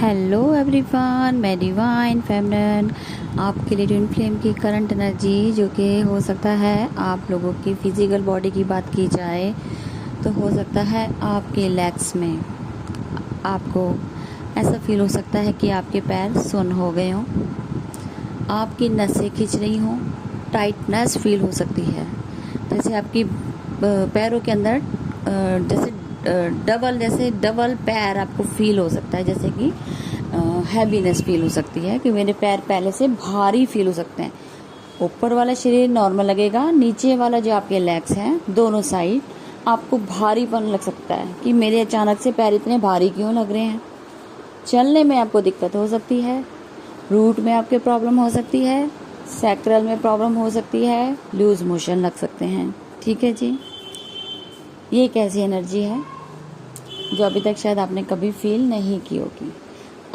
Hello everyone, मैं divine feminine आपके लिए ट्विन फ्लेम की करंट एनर्जी, जो कि हो सकता है आप लोगों की फिजिकल बॉडी की बात की जाए तो हो सकता है आपके लेग्स में आपको ऐसा फील हो सकता है कि आपके पैर सुन्न हो गए हों, आपकी नसें खिंच रही हों, टाइटनेस फील हो सकती है। जैसे आपकी पैरों के अंदर जैसे डबल पैर आपको फील हो सकता है, जैसे कि हैवीनेस फील हो सकती है कि मेरे पैर पहले से भारी फील हो सकते हैं। ऊपर वाला शरीर नॉर्मल लगेगा, नीचे वाला जो आपके लेग्स हैं दोनों साइड आपको भारीपन लग सकता है कि मेरे अचानक से पैर इतने भारी क्यों लग रहे हैं। चलने में आपको दिक्कत हो सकती है, रूट में आपके प्रॉब्लम हो सकती है, सैक्रल में प्रॉब्लम हो सकती है, लूज मोशन लग सकते हैं। ठीक है जी, ये एक ऐसी एनर्जी है जो अभी तक शायद आपने कभी फील नहीं की होगी।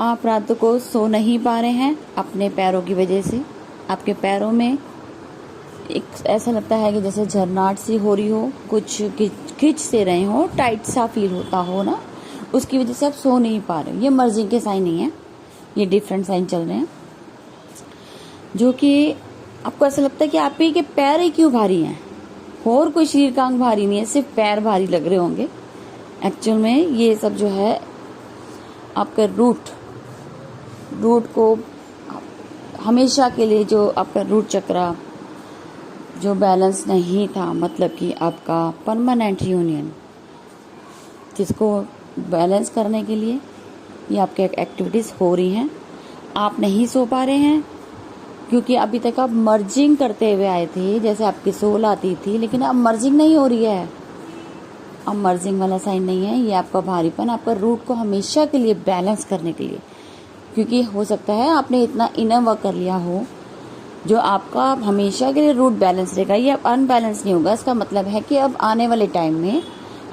आप रात को सो नहीं पा रहे हैं अपने पैरों की वजह से। आपके पैरों में एक ऐसा लगता है कि जैसे झरनाट सी हो रही हो, कुछ खिंच से रहे हो, टाइट सा फील होता हो ना, उसकी वजह से आप सो नहीं पा रहे हो। ये मर्जिंग के साइन नहीं है, ये डिफरेंट साइन चल रहे हैं, जो कि आपको ऐसा लगता है कि आप ही के पैर ही क्यों भारी हैं, और कोई शरीर का अंग भारी नहीं है, सिर्फ पैर भारी लग रहे होंगे। एक्चुअल में ये सब जो है आपका रूट को हमेशा के लिए, जो आपका रूट चक्रा जो बैलेंस नहीं था, मतलब कि आपका परमानेंट यूनियन, जिसको बैलेंस करने के लिए ये आपके एक्टिविटीज़ हो रही हैं। आप नहीं सो पा रहे हैं क्योंकि अभी तक आप मर्जिंग करते हुए आए थे, जैसे आपकी सोल आती थी, लेकिन अब मर्जिंग नहीं हो रही है। अब मर्जिंग वाला साइन नहीं है, ये आपका भारीपन आपका रूट को हमेशा के लिए बैलेंस करने के लिए, क्योंकि हो सकता है आपने इतना इनर वर्क कर लिया हो जो आपका हमेशा के लिए रूट बैलेंस रहेगा, ये अब अनबैलेंस नहीं होगा। इसका मतलब है कि अब आने वाले टाइम में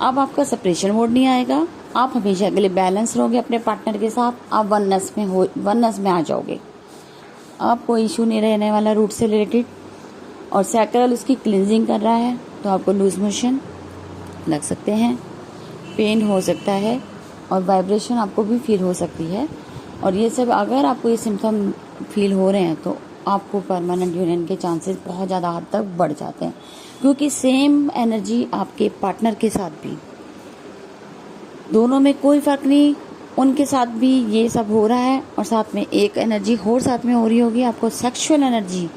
अब आपका सेपरेशन मोड नहीं आएगा, आप हमेशा के लिए बैलेंस रहोगे अपने पार्टनर के साथ, आप वननेस में आ जाओगे। अब कोई इशू नहीं रहने वाला रूट से रिलेटेड। और सैक्रल उसकी क्लिनजिंग कर रहा है, तो आपको लूज मोशन लग सकते हैं, पेन हो सकता है, और वाइब्रेशन आपको भी फील हो सकती है। और ये सब अगर आपको ये सिम्टम फील हो रहे हैं तो आपको परमानेंट यूनियन के चांसेस बहुत ज़्यादा हद तक बढ़ जाते हैं, क्योंकि सेम एनर्जी आपके पार्टनर के साथ भी, दोनों में कोई फ़र्क नहीं, उनके साथ भी ये सब हो रहा है। और साथ में एक एनर्जी और साथ में हो रही होगी, आपको सेक्सुअल एनर्जी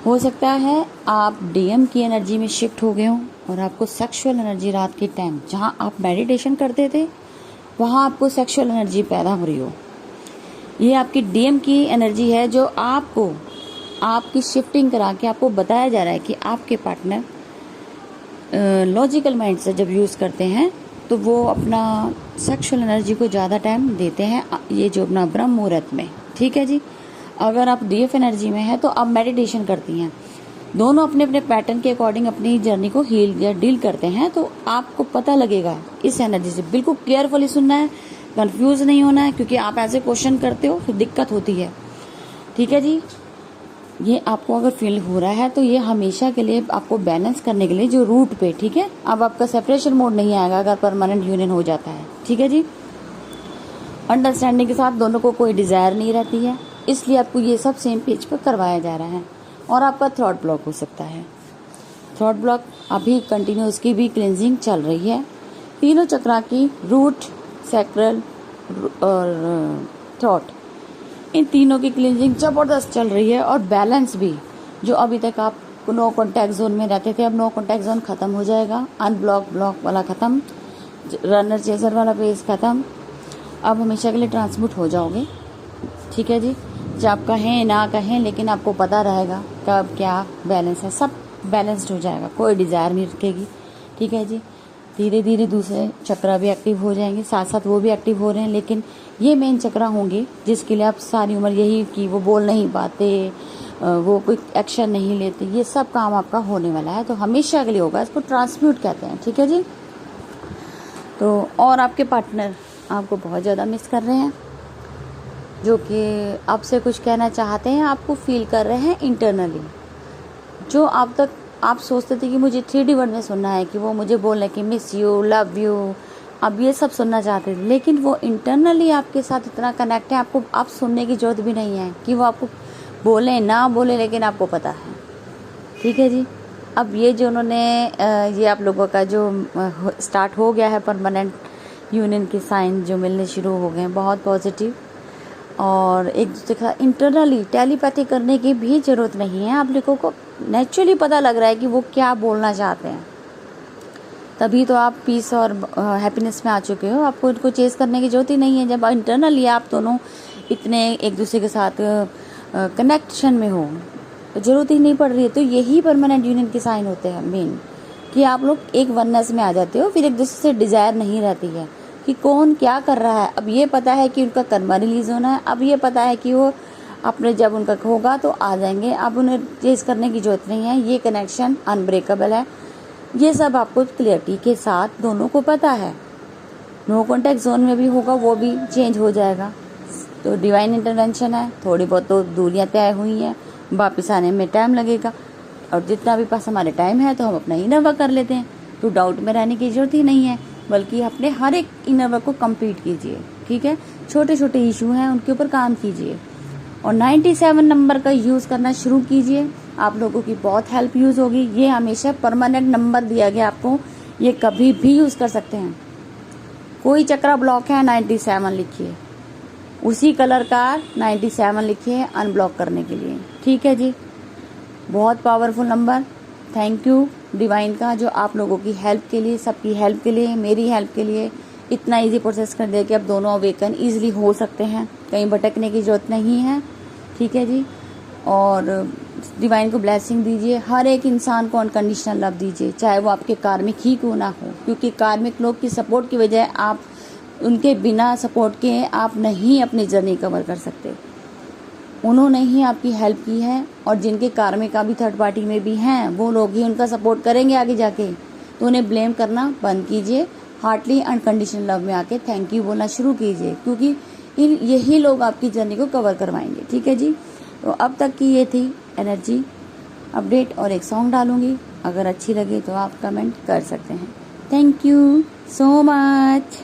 हो सकता है आप डीएम की एनर्जी में शिफ्ट हो गए हो, और आपको सेक्सुअल एनर्जी रात के टाइम जहाँ आप मेडिटेशन करते थे वहाँ आपको सेक्सुअल एनर्जी पैदा हो रही हो। ये आपकी डीएम की एनर्जी है, जो आपको आपकी शिफ्टिंग करा के आपको बताया जा रहा है कि आपके पार्टनर लॉजिकल माइंड से जब यूज़ करते हैं तो वो अपना सेक्सुअल एनर्जी को ज़्यादा टाइम देते हैं, ये जो अपना ब्रह्म मुहूर्त में। ठीक है जी, अगर आप डीएफ एनर्जी में है तो आप मेडिटेशन करती हैं, दोनों अपने अपने पैटर्न के अकॉर्डिंग अपनी जर्नी को हील या डील करते हैं, तो आपको पता लगेगा इस एनर्जी से। बिल्कुल केयरफुली सुनना है, कंफ्यूज नहीं होना है, क्योंकि आप ऐसे क्वेश्चन करते हो फिर दिक्कत होती है। ठीक है जी, ये आपको अगर फील हो रहा है तो ये हमेशा के लिए आपको बैलेंस करने के लिए जो रूट पे, ठीक है, अब आपका सेपरेशन मोड नहीं आएगा अगर परमानेंट यूनियन हो जाता है। ठीक है जी, अंडरस्टैंडिंग के साथ दोनों को कोई डिजायर नहीं रहती है, इसलिए आपको ये सब सेम पेज पर करवाया जा रहा है। और आपका थ्रॉट ब्लॉक हो सकता है, थ्रॉट ब्लॉक अभी कंटिन्यू उसकी भी क्लिनजिंग चल रही है। तीनों चक्रा की, रूट, सैक्रल और थ्रॉट, इन तीनों की क्लिनजिंग जबरदस्त चल रही है। और बैलेंस भी, जो अभी तक आप नो कॉन्टैक्ट जोन में रहते थे, अब नो कॉन्टैक्ट जोन खत्म हो जाएगा, अनब्लॉक ब्लॉक वाला खत्म, रनर चेजर वाला पेज खत्म, अब हमेशा के लिए ट्रांसमिट हो जाओगे। ठीक है जी, जब आप कहें ना कहें लेकिन आपको पता रहेगा कब क्या बैलेंस है, सब बैलेंस्ड हो जाएगा, कोई डिज़ायर नहीं रखेगी। ठीक है जी, धीरे धीरे दूसरे चक्रा भी एक्टिव हो जाएंगे, साथ साथ वो भी एक्टिव हो रहे हैं, लेकिन ये मेन चक्रा होंगे जिसके लिए आप सारी उम्र यही कि वो बोल नहीं पाते, वो कोई एक्शन नहीं लेते, ये सब काम आपका होने वाला है, तो हमेशा के लिए होगा, इसको ट्रांसम्यूट कहते हैं। ठीक है जी, तो और आपके पार्टनर आपको बहुत ज़्यादा मिस कर रहे हैं, जो कि आपसे कुछ कहना चाहते हैं, आपको फील कर रहे हैं इंटरनली। जो अब तक आप सोचते थे कि मुझे 3D वर्ड में सुनना है, कि वो मुझे बोल रहे कि मिस यू, लव यू, अब ये सब सुनना चाहते थे, लेकिन वो इंटरनली आपके साथ इतना कनेक्ट है, आपको आप सुनने की जरूरत भी नहीं है कि वो आपको बोले ना बोले, लेकिन आपको पता है। ठीक है जी। अब ये जो उन्होंने ये आप लोगों का जो स्टार्ट हो गया है परमानेंट यूनियन के साइन जो मिलने शुरू हो गए हैं, बहुत पॉजिटिव, और एक दूसरे के साथ इंटरनली टेलीपैथी करने की भी ज़रूरत नहीं है। आप लोगों को नेचुरली पता लग रहा है कि वो क्या बोलना चाहते हैं, तभी तो आप पीस और हैप्पीनेस में आ चुके हो। आपको इनको चेस करने की ज़रूरत ही नहीं है। जब इंटरनली आप दोनों इतने एक दूसरे के साथ कनेक्शन में हो तो ज़रूरत ही नहीं पड़ रही है। तो यही परमानेंट यूनियन के साइन होते हैं मेन, कि आप लोग एक वननेस में आ जाते हो। फिर एक दूसरे से डिज़ायर नहीं रहती है कि कौन क्या कर रहा है। अब ये पता है कि उनका कर्मा रिलीज होना है, अब ये पता है कि वो अपने जब उनका होगा तो आ जाएंगे। अब उन्हें चेस करने की ज़रूरत नहीं है। ये कनेक्शन अनब्रेकेबल है। ये सब आपको क्लियरिटी के साथ दोनों को पता है। नो कॉन्टैक्ट जोन में भी होगा, वो भी चेंज हो जाएगा। तो डिवाइन इंटरवेंशन है, थोड़ी बहुत तो दूरियां तय हुई हैं, वापस आने में टाइम लगेगा, और जितना भी पास हमारे टाइम है तो हम अपना इनर वर्क कर लेते हैं। तो डाउट में रहने की जरूरत ही नहीं है, बल्कि अपने हर एक इनर वर्क को कंप्लीट कीजिए। ठीक है, छोटे छोटे इशू हैं उनके ऊपर काम कीजिए, और 97 नंबर का यूज़ करना शुरू कीजिए। आप लोगों की बहुत हेल्प यूज़ होगी। ये हमेशा परमानेंट नंबर दिया गया आपको, ये कभी भी यूज़ कर सकते हैं। कोई चक्रा ब्लॉक है 97 लिखिए, उसी कलर का 97 लिखिए अनब्लॉक करने के लिए। ठीक है जी, बहुत powerful number. Thank you divine का, जो आप लोगों की हेल्प के लिए, सबकी हेल्प के लिए, मेरी हेल्प के लिए इतना इजी प्रोसेस कर दिया कि अब दोनों अवेकन इजीली हो सकते हैं, कहीं भटकने की जरूरत नहीं है। ठीक है जी, और डिवाइन को ब्लेसिंग दीजिए। हर एक इंसान को अनकंडीशनल लव दीजिए, चाहे वो आपके कार्मिक ही क्यों ना हो, क्योंकि कार्मिक लोग की सपोर्ट की वजह आप उनके बिना सपोर्ट के आप नहीं अपनी जर्नी कवर कर सकते। उन्होंने ही आपकी हेल्प की है, और जिनके कार्मिक अभी थर्ड पार्टी में भी हैं वो लोग ही उनका सपोर्ट करेंगे आगे जाके। तो उन्हें ब्लेम करना बंद कीजिए, हार्टली अनकंडीशनल लव में आके थैंक यू बोलना शुरू कीजिए, क्योंकि यही लोग आपकी जर्नी को कवर करवाएंगे। ठीक है जी, तो अब तक की ये थी एनर्जी अपडेट, और एक सॉन्ग डालूंगी, अगर अच्छी लगे तो आप कमेंट कर सकते हैं। Thank you so much.